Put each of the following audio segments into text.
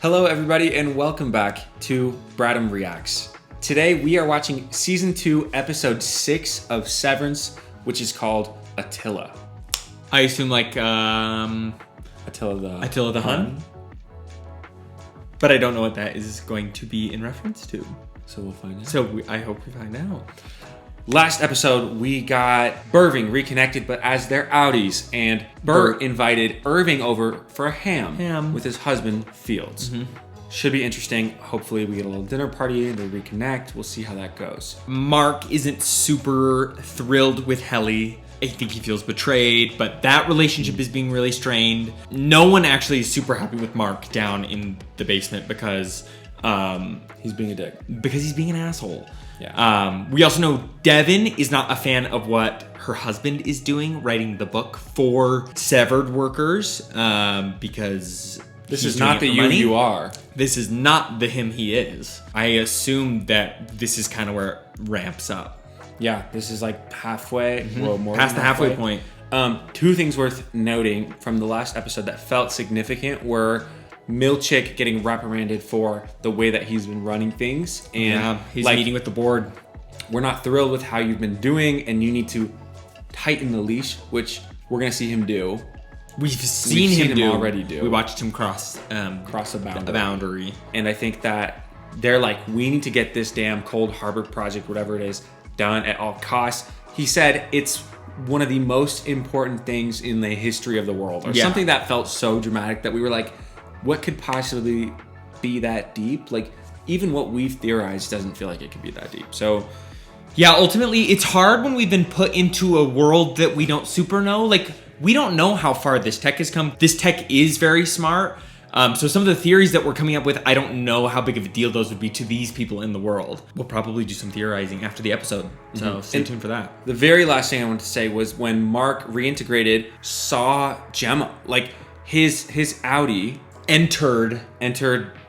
Hello everybody and welcome back to Bradam Reacts. Today we are watching Season 2, Episode 6 of Severance, which is called Attila. I assume like Attila the Hun? But I don't know what that is going to be in reference to. So we'll find out. I hope we find out. Last episode, we got Irving reconnected, but as their outies, and Burt invited Irving over for a ham with his husband, Fields. Should be interesting. Hopefully we get a little dinner party, they reconnect. We'll see how that goes. Mark isn't super thrilled with Helly. I think he feels betrayed, but that relationship is being really strained. No one actually is super happy with Mark down in the basement because... he's being a dick. Because he's being an asshole. Yeah. We also know Devon is not a fan of what her husband is doing, writing the book for severed workers, because this is not the you are. This is not the him he is. I assume that this is kind of where it ramps up. Yeah, this is like halfway, well, more past the halfway point. Two things worth noting from the last episode that felt significant were Milchick getting reprimanded for the way that he's been running things, and he's meeting with the board. We're not thrilled with how you've been doing, and you need to tighten the leash, which we're gonna see him do. We've seen him already do. We watched him cross a boundary, and I think that they're like, we need to get this damn Cold Harbor project, whatever it is, done at all costs. He said it's one of the most important things in the history of the world, or something that felt so dramatic that we were like, what could possibly be that deep? Like, even what we've theorized doesn't feel like it could be that deep. So, yeah, ultimately, it's hard when we've been put into a world that we don't super know. Like, we don't know how far this tech has come. This tech is very smart. So some of the theories that we're coming up with, I don't know how big of a deal those would be to these people in the world. We'll probably do some theorizing after the episode. So stay tuned for that. The very last thing I wanted to say was when Mark reintegrated, saw Gemma. Like, his outie... entered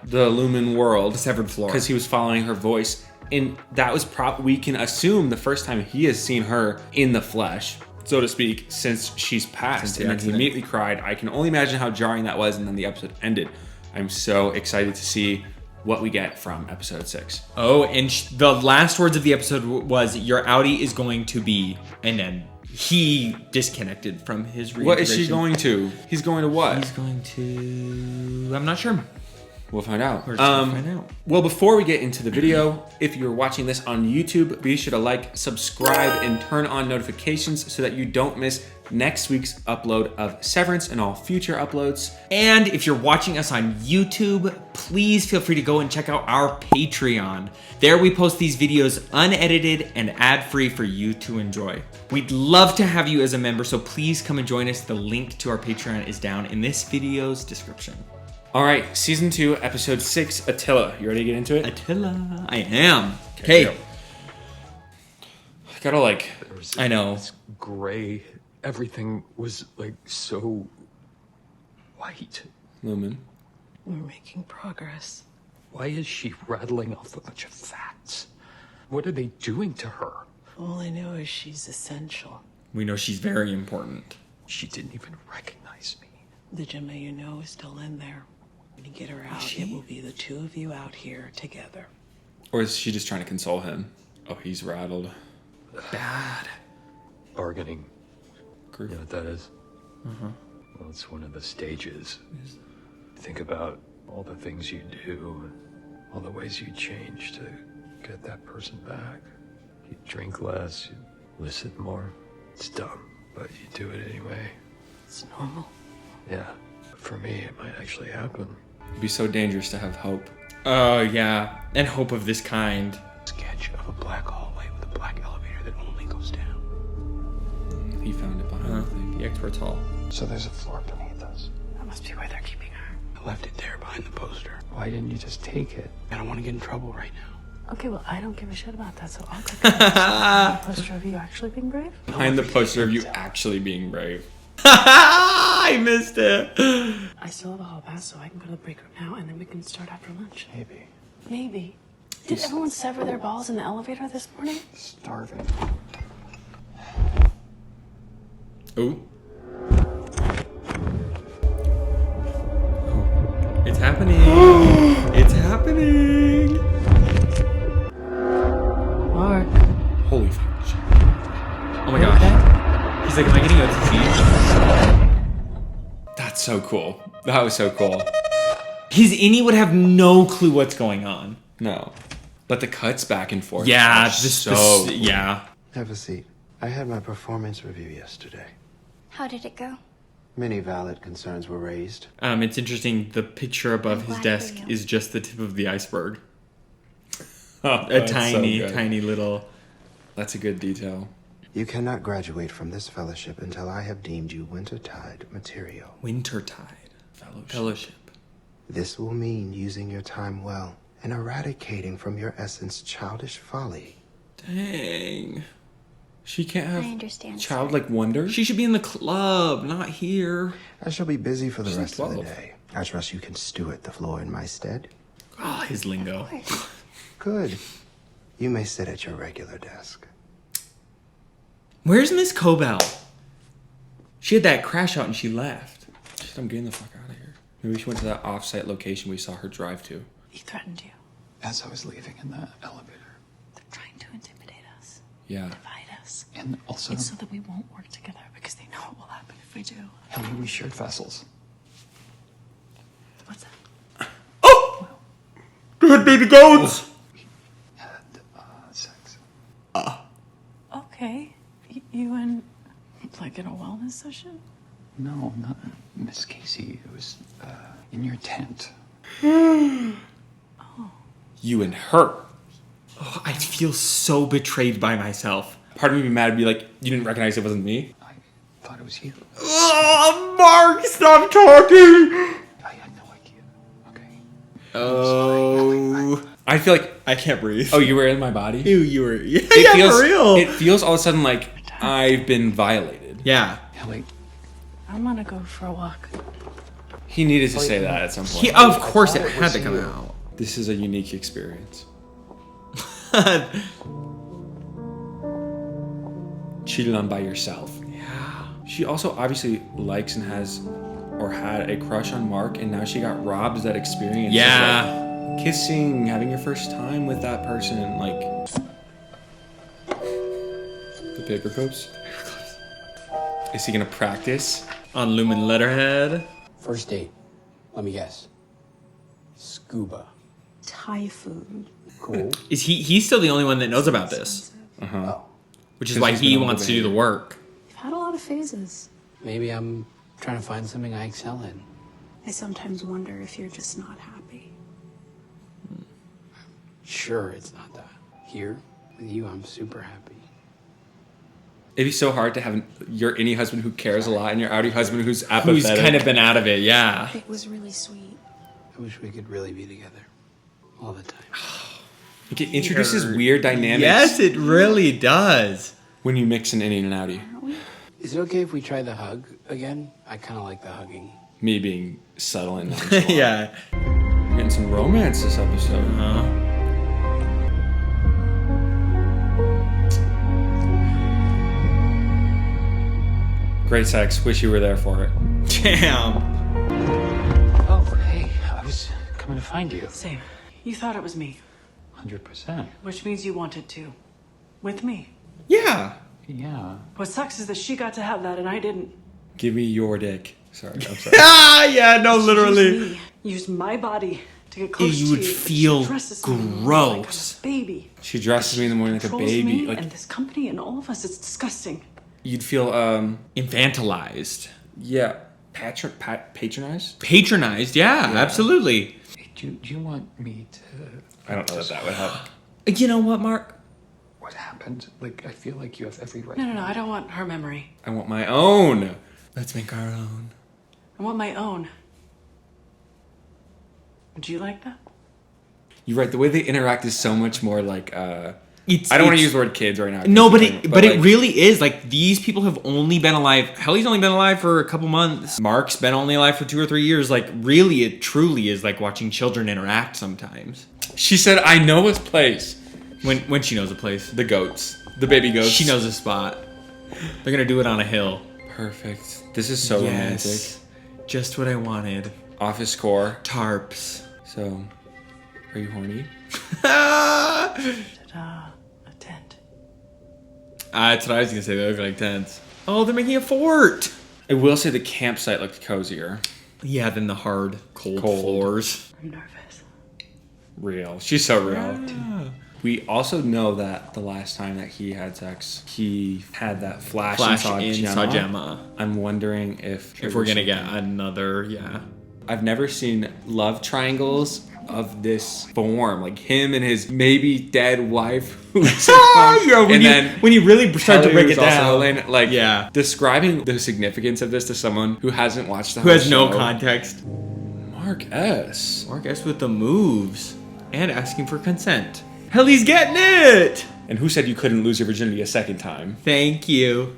the lumon world, the severed floor, because he was following her voice, and that was we can assume the first time he has seen her in the flesh, so to speak, since she's passed. And then he immediately cried. I can only imagine how jarring that was, and then the episode ended. I'm so excited to see what we get from episode 6. Oh, and the last words of the episode was, your outie is going to be, and then he disconnected from his reintegration. What is she going to? He's going to what? He's going to... I'm not sure. We'll find out. We're just gonna find out. Well, before we get into the video, if you're watching this on YouTube, be sure to like, subscribe, and turn on notifications so that you don't miss next week's upload of Severance and all future uploads. And if you're watching us on YouTube, please feel free to go and check out our Patreon. There we post these videos unedited and ad-free for you to enjoy. We'd love to have you as a member, so please come and join us. The link to our Patreon is down in this video's description. All right, Season 2, Episode 6, Attila. You ready to get into it? Attila. I am. Okay. I gotta like... I know. It's gray. Everything was like so white. Lumon. We're making progress. Why is she rattling off a bunch of facts? What are they doing to her? All I know is she's essential. We know she's very important. She didn't even recognize me. The Gemma you know is still in there. When you get her out, it will be the two of you out here together. Or is she just trying to console him? Oh, he's rattled. Bad. Bargaining. You know what that is? Well, it's one of the stages. Think about all the things you do, all the ways you change to get that person back. You drink less, you listen more. It's dumb, but you do it anyway. It's normal. Yeah. For me, it might actually happen. It'd be so dangerous to have hope. Oh, yeah. And hope of this kind. Sketch of a black hallway with a black elevator that only goes down. He found it behind the thing. The expert's hall. So there's a floor beneath us. That must be where they're keeping her. I left it there behind the poster. Why didn't you just take it? I don't want to get in trouble right now. Okay, well, I don't give a shit about that, so I'll go behind the poster of you actually being brave. Behind the poster of you actually being brave. I missed it. I still have a hall pass, so I can go to the break room now, and then we can start after lunch. Maybe. Maybe. Did everyone sever their balls in the elevator this morning? Starving. Ooh. It's happening. It's happening. Mark. Holy fuck. Oh my gosh. He's like, am I getting OTC? That's so cool. That was so cool. His innie would have no clue what's going on. No. But the cuts back and forth. Yeah, are so yeah. Have a seat. I had my performance review yesterday. How did it go? Many valid concerns were raised. It's interesting. The picture above his glad desk for you. is just the tip of the iceberg. Oh, A that's tiny, so good. tiny little. That's a good detail. You cannot graduate from this fellowship until I have deemed you wintertide material. Wintertide fellowship. This will mean using your time well and eradicating from your essence childish folly. Dang. She can't have I understand, sir. childlike wonder. She should be in the club, not here. I shall be busy for the She's rest of the 12. day. I trust you can steward the floor in my stead. Ah, his lingo. Good. You may sit at your regular desk. Where's Miss Cobel? She had that crash out and she left. She said, I'm getting the fuck out of here. Maybe she went to that off-site location we saw her drive to. He threatened you. As I was leaving in the elevator. They're trying to intimidate us. Yeah. Divide us. And also, It's so that we won't work together because they know what will happen if we do. Helly, we shared vessels. What's that? Oh! Good baby goats! Had sex. Okay. You and, like, in a wellness session? No, not Miss Casey. It was in your tent. You and her. Oh, I feel so betrayed by myself. Part of me would be mad and be like, you didn't recognize it wasn't me? I thought it was you. Oh, Mark, stop talking! I had no idea. Okay. Oh. I feel like, I can't breathe. oh, you were in my body? Ew, you were. Yeah, It feels, for real. It feels all of a sudden like I've been violated. Yeah. Helly, I'm gonna go for a walk. He needed to say that at some point. Of course it thought it had was to come you. out. This is a unique experience. Cheated on by yourself. Yeah. She also obviously likes and has or had a crush on Mark, and now she got robbed of that experience. of, Yeah. like, kissing, having your first time with that person, like the paper clips. Is he gonna practice? On lumen letterhead. First date. Let me guess. Scuba. Thai food. Cool. Is he's still the only one that knows about this. Oh. Which is 'Cause why he's he been wants to do the overbehaving. work. I've had a lot of phases. Maybe I'm trying to find something I excel in. I sometimes wonder if you're just not happy. Sure, it's not that. Here, with you, I'm super happy. It'd be so hard to have your innie husband who cares a lot and your outie husband who's apathetic. Who's kind of been out of it, yeah. It was really sweet. I wish we could really be together. All the time. It introduces weird dynamics Yes, it really does. when you mix an innie and an outie. Is it okay if we try the hug again? I kind of like the hugging. Me being subtle and nonchalant. Yeah. We're getting some romance this episode. Great sex. Wish you were there for it. Damn. oh, hey, I was coming to find you. Same. You thought it was me, 100%. which means you wanted to. With me. Yeah. Yeah. What sucks is that she got to have that and I didn't. Give me your dick. Sorry, I'm sorry. Ah, yeah, no, literally. Use me. Use my body to get close You to would you. feel She dresses me gross. like a baby. She dresses me in the morning like a Controls baby. me Like and this company and all of us. It's disgusting. you'd feel Infantilized. yeah, patronized. Patronized, yeah, absolutely. Hey, do you want me to... I don't know that that would help. You know what, Mark? What happened? Like, I feel like you have every right. No, I don't want her memory. I want my own. Let's make our own. I want my own. Would you like that? You're right. The way they interact is so much more like. It's, I don't want to it's- use the word kids right now. No, but it like, really is like these people have only been alive. Helly's only been alive for a couple months. Mark's been only alive for 2 or 3 years. Like really, it truly is like watching children interact sometimes. She said, "I know his place." When she knows a place, The goats, the baby goats. she knows a spot. They're gonna do it on a hill. Perfect. This is so romantic. Just what I wanted. Office core. Tarps. So, are you horny? Ta-da! A tent. That's what I was gonna say. They look like tents. Oh, they're making a fort. I will say the campsite looked cozier. Yeah, than the hard, cold floors. I'm nervous. Real. She's so real. We also know that the last time that he had sex, he had that flash and saw Gemma. I'm wondering if we're gonna get another, I've never seen love triangles of this form, like him and his maybe dead wife. When you really start to break it down, describing the significance of this to someone who hasn't watched the whole show. Who has no context. Mark S with the moves and asking for consent. Helly's getting it! And who said you couldn't lose your virginity a second time? Thank you.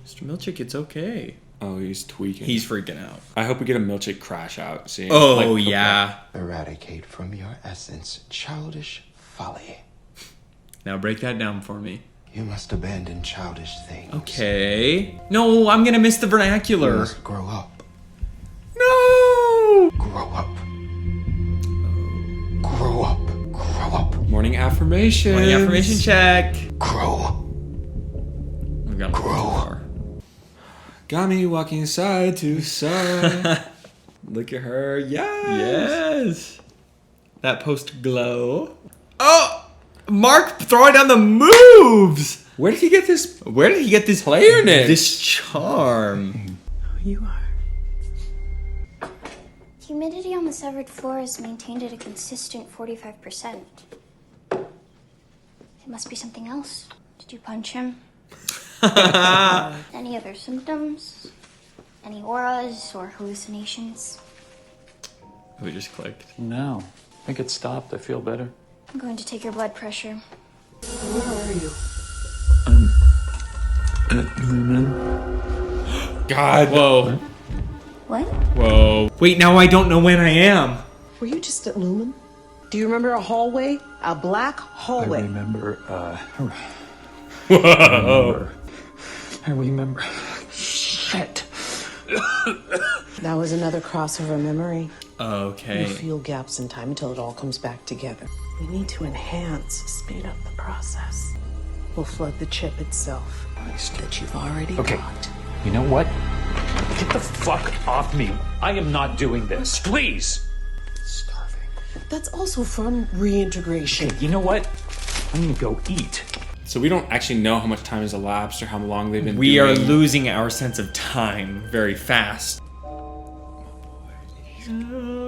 Mr. Milchick, it's okay. Oh, he's tweaking. He's freaking out. I hope we get a milchick crash out scene. Oh, yeah. Eradicate from your essence childish folly. Now break that down for me. You must abandon childish things. Okay. No, I'm gonna miss the vernacular. You must grow up. No! Grow up. Grow up. Grow up. Morning affirmation. Morning affirmation check. Grow. We've gone Grow. Got me walking side to side. Look at her. Yes. That post glow. Oh! Mark throwing down the moves! Where did he get this playerness? This charm. Oh, you are. Humidity on the severed floor is maintained at a consistent 45%. It must be something else. Did you punch him? Any other symptoms? Any auras or hallucinations? We just clicked. No. I think it stopped. I feel better. I'm going to take your blood pressure. Where are you? At Lumon. God. Whoa. What? Whoa. Wait, now I don't know when I am. Were you just at Lumon? Do you remember a hallway? A black hallway. I remember, Whoa. I remember. Shit. That was another crossover memory. Okay. You feel gaps in time until it all comes back together. We need to speed up the process. We'll flood the chip itself that you've already got. You know what? Get the fuck off me. I am not doing this. Please. Starving. That's also from reintegration. Okay, you know what? I'm gonna go eat. So we don't actually know how much time has elapsed or how long they've been We are losing our sense of time very fast. Oh,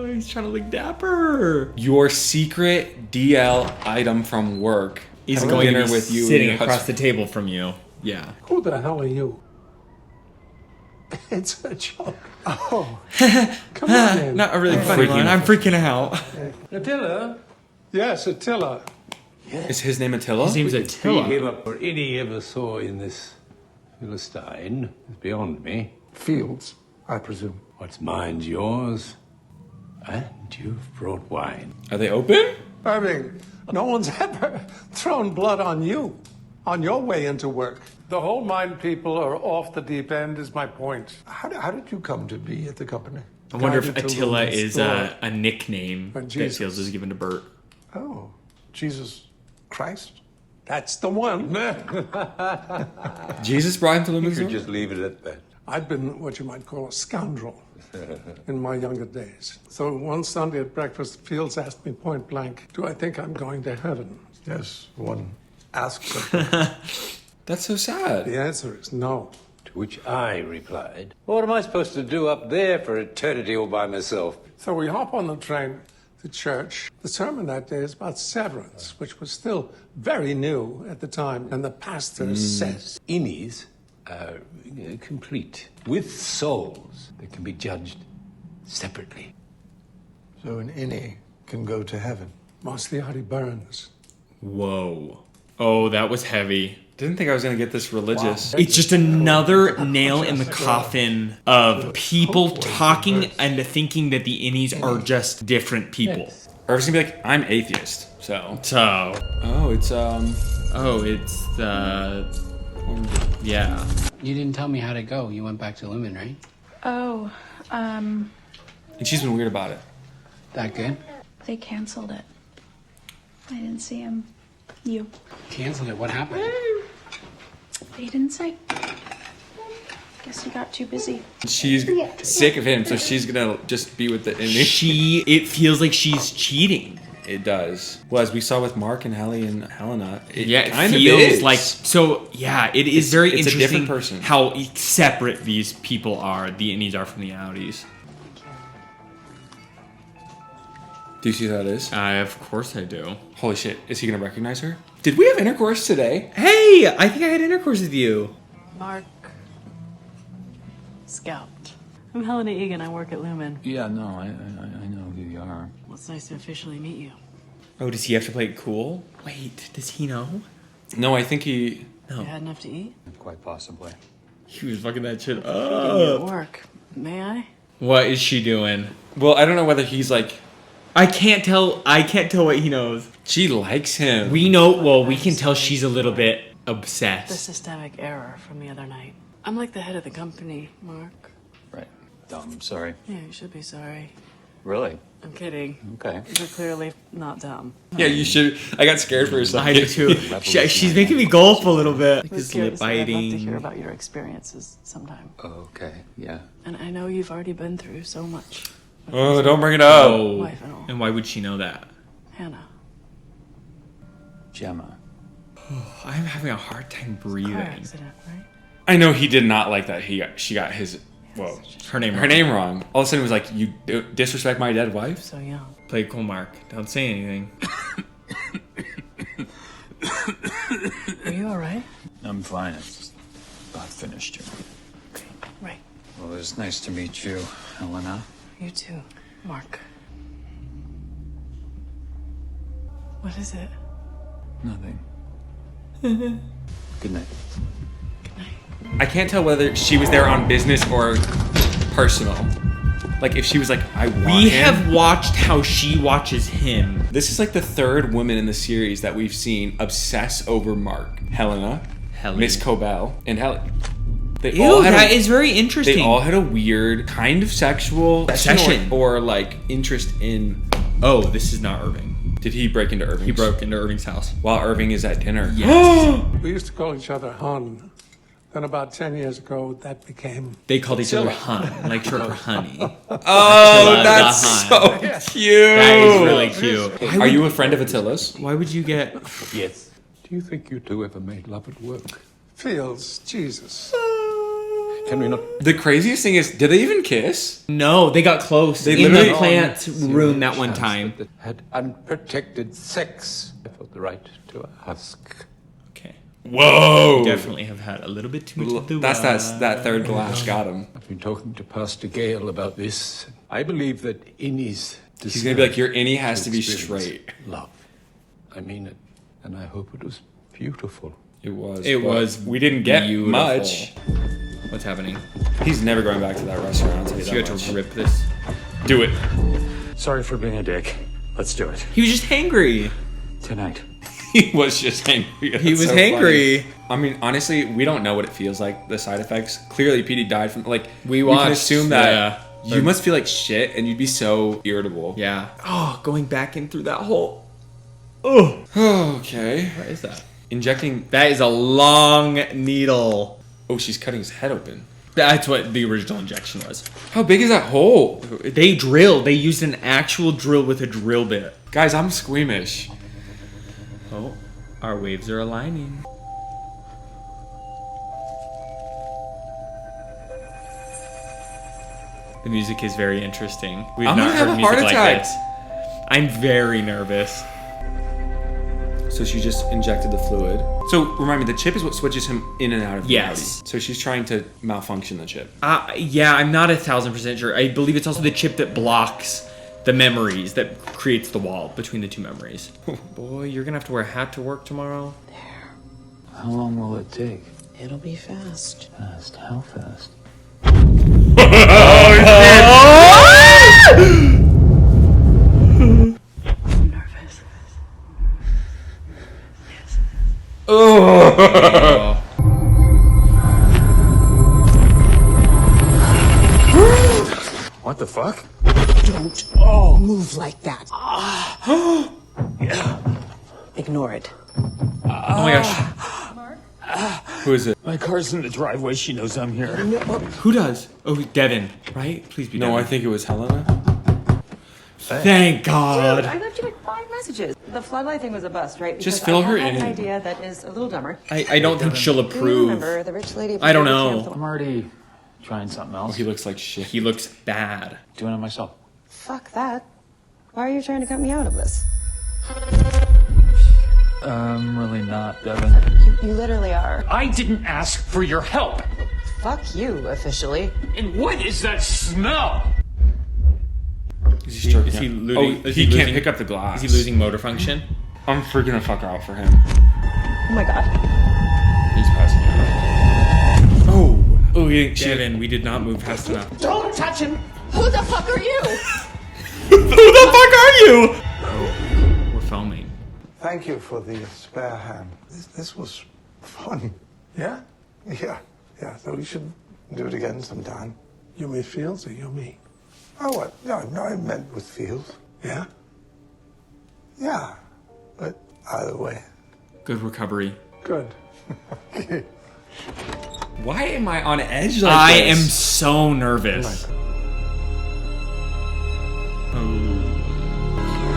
he's trying to look dapper. Your secret DL item from work He's having going dinner to be with you sitting and across the table from you. Yeah. Who the hell are you? It's a joke. Oh, come on in. Not a really funny one. I'm freaking out. Attila? Yes, Attila. Is his name Attila? His name's Attila. He gave up for any ever saw in this Philistine is beyond me. Fields, I presume. What's mine's yours, and you've brought wine. Are they open? Irving, no one's ever thrown blood on you on your way into work. The whole mine people are off the deep end is my point. How did you come to be at the company? I wonder if Guided to Attila Lumon's is store. a nickname that Jesus. Fields is given to Burt. Oh, Jesus Christ? That's the one. Jesus brought him to Lumon's You door? just leave it at that. I've been what you might call a scoundrel in my younger days. So one Sunday at breakfast, Fields asked me point blank, do I think I'm going to heaven? Yes, one asks of That's so sad. The answer is no. To which I replied, what am I supposed to do up there for eternity all by myself? So we hop on the train to church. The sermon that day is about severance, which was still very new at the time. And the pastor says, Innies are complete, with souls that can be judged separately. So an innie can go to heaven. mostly how he burns. Whoa. Oh, that was heavy. Didn't think I was going to get this religious. It's just another nail in the coffin of people talking and thinking that the innies are just different people. Or it's going to be like, I'm atheist. So. Oh, it's yeah. You didn't tell me how to go. You went back to Lumen, right? Oh, And she's been weird about it. That good? They canceled it. I didn't see him. You. Canceled it. What happened? They didn't say. Guess he got too busy. She's sick of him, so she's gonna just be with the enemy. It feels like she's cheating. It does. Well, as we saw with Mark and Helly and Helena, it feels like so. Yeah, it is very it's interesting a different person. How separate these people are. The innies are from the outies. Do you see who that is? Of course I do. Holy shit! Is he gonna recognize her? Did we have intercourse today? Hey, I think I had intercourse with you. Mark. Scout. I'm Helena Eagan. I work at Lumon. Yeah, no, I know who you are. Well, it's nice to officially meet you. Oh, does he have to play it cool? Wait, does he know? No, I think he... You had enough to eat? Quite possibly. He was fucking that shit Getting you at up. work. May I? What is she doing? Well, I don't know whether he's like... I can't tell what he knows. She likes him. We know, well, we can tell she's a little bit obsessed. The systemic error from the other night. I'm like the head of the company, Mark. Right. Dumb, sorry. Yeah, you should be sorry. Really? I'm kidding. Okay. You're clearly not dumb. Yeah, you should. I got scared for a second. I do too. She's making me gulp a little bit. Like I was this scared lip to say I'd love to biting. hear about your experiences sometime. Okay, yeah. And I know you've already been through so much. Oh, don't bring it up. Oh, Wife and all. and why would she know that? Hannah. Gemma. I'm having a hard time breathing. Car accident, right? I know he did not like that. She got his... Whoa. Her name wrong. All of a sudden it was like, you disrespect my dead wife? So young. Play cool, Mark. Don't say anything. Are you alright? I'm fine. It's just about finished here. Okay, right. Well, it's nice to meet you, Helena. You too, Mark. What is it? Nothing. Good night. Good night. I can't tell whether she was there on business or personal. Like, if she was like, I want We him. have watched how she watches him. This is like the third woman in the series that we've seen obsess over Mark. Helena, Miss Cobel, and Helly. They Ew, that is very interesting. They all had a weird kind of sexual Obsession. or like interest in... Oh, this is not Irving. Did he break into Irving's? He broke into Irving's house. While Irving is at dinner. Yes. We used to call each other Hun. Then about 10 years ago, that became... They called each other Hun, like short for honey. Oh, that's so cute. That is really cute. Are you a friend of Attila's? Why would you get... Yes. Do you think you two ever made love at work? Feels, Jesus. Can we not? The craziest thing is, did they even kiss? No, they got close. They in literally- the plant room that one time. That had unprotected sex. I felt the right to a husk. Okay. Whoa. You definitely have had a little bit too much of the That's that third glass got him. I've been talking to Pastor Gale about this. I believe that innies... He's gonna be like, your innie has to be experience straight. Love. I mean it. And I hope it was beautiful. It was. It but was We didn't get beautiful. much. What's happening? He's never going back to that restaurant. I'll tell you So you that have much. to rip this. Do it. Sorry for being a dick. Let's do it. He was just hangry. Tonight. He was just hangry. He That's was so hangry. funny. I mean, honestly, we don't know what it feels like, the side effects. Clearly, Petey died from, like, We can watched, assume that yeah. you must feel like shit and you'd be so irritable. Yeah. Oh, going back in through that hole. Oh. Okay. What is that? Injecting. That is a long needle. Oh, she's cutting his head open. That's what the original injection was. How big is that hole? They drilled. They used an actual drill with a drill bit. Guys, I'm squeamish. Oh, our waves are aligning. The music is very interesting. We've I'm not gonna have heard a music heart like attack. this. I'm very nervous. So she just injected the fluid. So remind me, the chip is what switches him in and out of reality. Yes. So she's trying to malfunction the chip. Yeah, I'm not 1,000% sure. I believe it's also the chip that blocks the memories, that creates the wall between the two memories. Boy, you're gonna have to wear a hat to work tomorrow. How long will it take? It'll be fast. Fast? How fast? I'm nervous. What the fuck? Don't move. move like that. Ignore it. Oh my gosh. Who is it? My car's in the driveway. She knows I'm here. Who does? Oh, Devon, right? Please be Devon. No, I think it was Helena. Thank God. Dude, I left you like 5 messages. The floodlight thing was a bust, right? Just fill her I have in. an idea that is a little dumber. I don't think she'll Do you approve. remember the rich lady? I don't know. I'm already trying something else. Oh, he looks like shit. He looks bad. Doing it myself. Fuck that. Why are you trying to cut me out of this? Really not, Devon. You literally are. I didn't ask for your help. Fuck you, officially. And what is that smell? Is he stroking? Is he her? losing? Oh, is he losing, can't pick up the glass. Is he losing motor function? I'm freaking the fuck out for him. Oh my god. He's passing out. Oh, Devon, we did not move fast enough. Don't touch him! Who the fuck are you? Who the fuck are you? Oh, we're filming. Thank you for the spare hand. This was fun. Yeah? Yeah. So we should do it again sometime. You mean Fields or you me? Oh, what? No, I meant with Fields. Yeah? Yeah. But either way. Good recovery. Good. Why am I on edge like I this? am so nervous.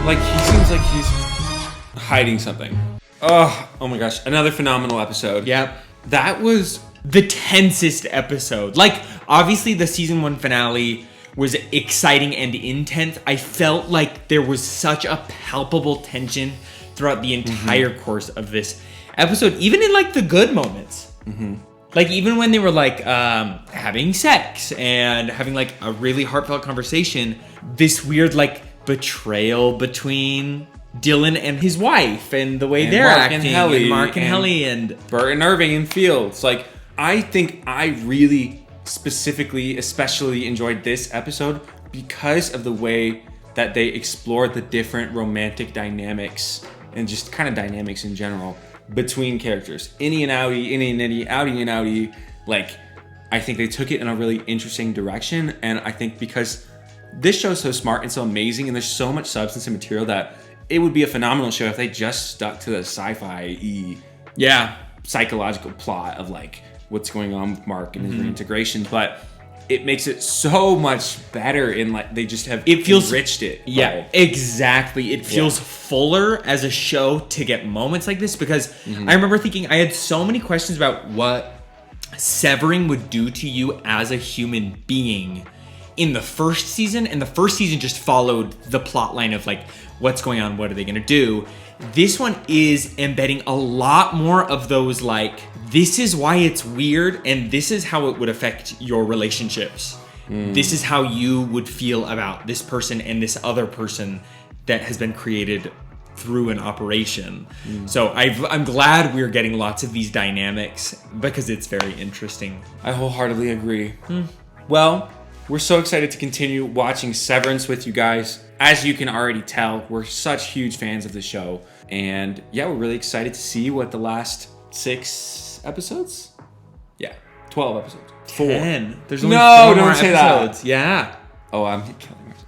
Like, he seems like he's hiding something. Oh my gosh. Another phenomenal episode. Yep. That was the tensest episode. Like, obviously the season 1 finale was exciting and intense. I felt like there was such a palpable tension throughout the entire course of this episode, even in like the good moments. Like, even when they were like having sex and having like a really heartfelt conversation, this weird like betrayal between Dylan and his wife and the way they're Mark acting, and Helly, and Mark and Helly, and Burt and Irving and Fields. Like, I think I really specifically, especially enjoyed this episode because of the way that they explored the different romantic dynamics and just kind of dynamics in general between characters. Innie and Outie, Innie and Nitty, Outie and Outie. Like, I think they took it in a really interesting direction, and I think because this show's so smart and so amazing and there's so much substance and material that it would be a phenomenal show if they just stuck to the sci-fi psychological plot of like what's going on with Mark and his reintegration, but it makes it so much better in like they just have enriched it. Yeah, exactly. It feels fuller as a show to get moments like this because I remember thinking I had so many questions about what severing would do to you as a human being in the first season, and the first season just followed the plot line of like what's going on, what are they going to do. This one is embedding a lot more of those like, this is why it's weird and this is how it would affect your relationships. This is how you would feel about this person and this other person that has been created through an operation. So I'm glad we're getting lots of these dynamics because it's very interesting. I wholeheartedly agree. Well, we're so excited to continue watching Severance with you guys. As you can already tell, we're such huge fans of the show. And yeah, we're really excited to see what the last 6 episodes? Yeah, 12 episodes. 4. 10. There's only 4 don't more say episodes. that. Yeah. Oh, I'm killing myself.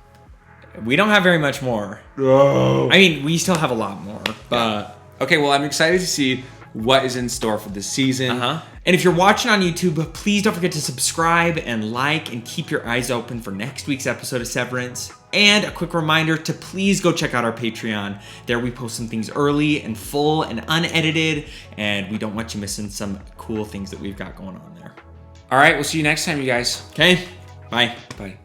We don't have very much more. I mean, we still have a lot more, but... Okay, well, I'm excited to see what is in store for this season. And if you're watching on YouTube, please don't forget to subscribe and like and keep your eyes open for next week's episode of Severance. And a quick reminder to please go check out our Patreon. There we post some things early and full and unedited, and we don't want you missing some cool things that we've got going on there. All right, we'll see you next time, you guys. Okay, bye. Bye.